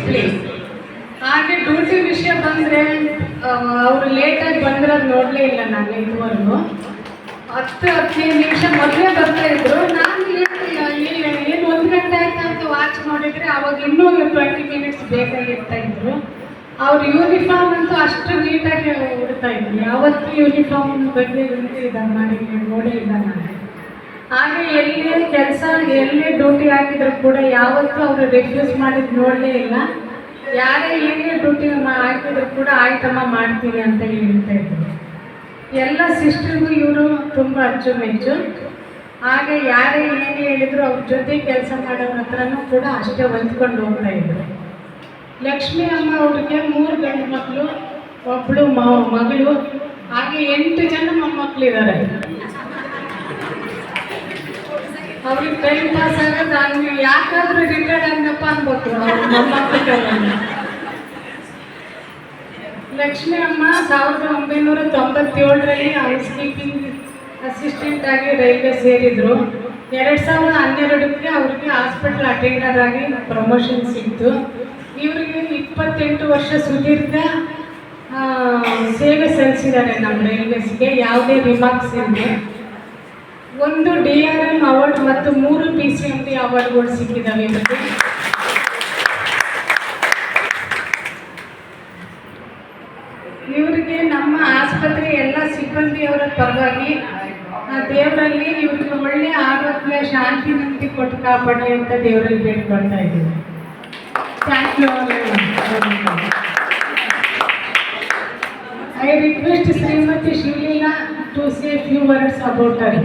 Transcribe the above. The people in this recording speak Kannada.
ಡಿಸಿಪ್ಲಿನ್. ಹಾಗೆ ಡ್ಯೂಟಿ ವಿಷಯ ಬಂದರೆ ಅವರು ಲೇಟಾಗಿ ಬಂದಿರೋದು ನೋಡಲೇ ಇಲ್ಲ ನಾನು ಇದುವರೆಗೂ. 10-15 ನಿಮಿಷ ಮೊದಲೇ ಬರ್ತಾ ಇದ್ರು. ನಾನು ಏನು 1 ಗಂಟೆ ಆಯ್ತು ಅಂತ ವಾಚ್ ನೋಡಿದರೆ ಅವಾಗ ಇನ್ನೂ 20 ಮಿನಿಟ್ಸ್ ಬೇಕಾಗಿರ್ತಾ ಇದ್ರು. ಅವ್ರ ಯೂನಿಫಾರ್ಮ್ ಅಂತೂ ಅಷ್ಟು ನೀಟಾಗಿ ಉಡ್ತಾ ಇದ್ರು. ಯಾವತ್ತೂ ಯೂನಿಫಾರ್ಮ್ ಬಗ್ಗೆ ಇದನ್ನು ಮಾಡಿ ನೋಡೇ ಇಲ್ಲ ನಾನು. ಹಾಗೆ ಎಲ್ಲೇ ಕೆಲಸ ಎಲ್ಲೇ ಡ್ಯೂಟಿ ಹಾಕಿದ್ರು ಕೂಡ ಯಾವತ್ತೂ ಅವರು ರಿಫ್ಯೂಸ್ ಮಾಡಿದ್ದು ನೋಡಲೇ ಇಲ್ಲ. ಯಾರೇ ಏನೇ ಡ್ಯೂಟಿ ಹಾಕಿದ್ರು ಕೂಡ ಆಯ್ತಮ್ಮ ಮಾಡ್ತೀನಿ ಅಂತ ಹೇಳ್ತಾ ಇದ್ರು. ಎಲ್ಲ ಸಿಸ್ಟರ್ಗೂ ಇವರು ತುಂಬ ಅಚ್ಚುಮೆಚ್ಚು. ಹಾಗೆ ಯಾರೇ ಏನೇ ಹೇಳಿದ್ರು ಅವ್ರ ಜೊತೆ ಕೆಲಸ ಮಾಡೋರ ಹತ್ರನೂ ಕೂಡ ಅಷ್ಟೇ ಹೊಂದ್ಕೊಂಡು ಹೋಗ್ತಾ ಇದ್ರು. ಲಕ್ಷ್ಮೀ ಅಮ್ಮ ಅವ್ರಿಗೆ 3 ಗಂಡು ಮಕ್ಕಳು, ಒಬ್ಬಳು ಮಗಳು, ಹಾಗೆ 8 ಜನ ಮೊಮ್ಮಕ್ಕಳಿದ್ದಾರೆ. ಅವ್ರಿಗೆ ಟೈಮ್ ಪಾಸ್ ಆಗೋದು ಹಂಗೆ ಯಾಕಾದ್ರೂ ರಿಟೈರ್ಡ್ ಆಗಪ್ಪ ಅನ್ಬೇಕು ಅವ್ರ ಮೊಮ್ಮಕ್ಕಳು. ಲಕ್ಷ್ಮೀ ಅಮ್ಮ 1997ರಲ್ಲಿ ಹೌಸ್ ಕೀಪಿಂಗ್ ಅಸಿಸ್ಟೆಂಟ್ ಆಗಿ ರೈಲ್ವೆ ಸೇರಿದರು. 2012ಕ್ಕೆ ಅವ್ರಿಗೆ ಹಾಸ್ಪಿಟಲ್ ಅಟೆಂಡರ್ ಆಗಿ ಪ್ರಮೋಷನ್ ಸಿಕ್ತು. ಇವರಿಗೆ 28 ವರ್ಷ ಸುದೀರ್ಘ ಸೇವೆ ಸಲ್ಲಿಸಿದ್ದಾರೆ ನಮ್ಮ ರೈಲ್ವೇಸ್ಗೆ. ಯಾವುದೇ ರಿಮಾರ್ಕ್ಸ್ ಇಲ್ಲ. 1 DRM ಅವಾರ್ಡ್ ಮತ್ತು 3 PCMD ಅವಾರ್ಡ್ಗಳು ಸಿಕ್ಕಿದ್ದಾವೆ ಇವರಿಗೆ. ಇವರಿಗೆ ನಮ್ಮ ಆಸ್ಪತ್ರೆ ಎಲ್ಲ ಸಿಬ್ಬಂದಿಯವರ ಪರವಾಗಿ ದೇವರಲ್ಲಿ ಇವ್ರಿಗೆ ಒಳ್ಳೆಯ ಆರೋಗ್ಯ, ಶಾಂತಿ, ನೆಮ್ಮದಿ ಕೊಟ್ಟು ಕಾಪಾಡಿ ಅಂತ ದೇವರಲ್ಲಿ ಬೇಡ್ಕೊಳ್ತಾ ಇದ್ದೀವಿ. Thank you. I request Srimati Shilila to say few words about her.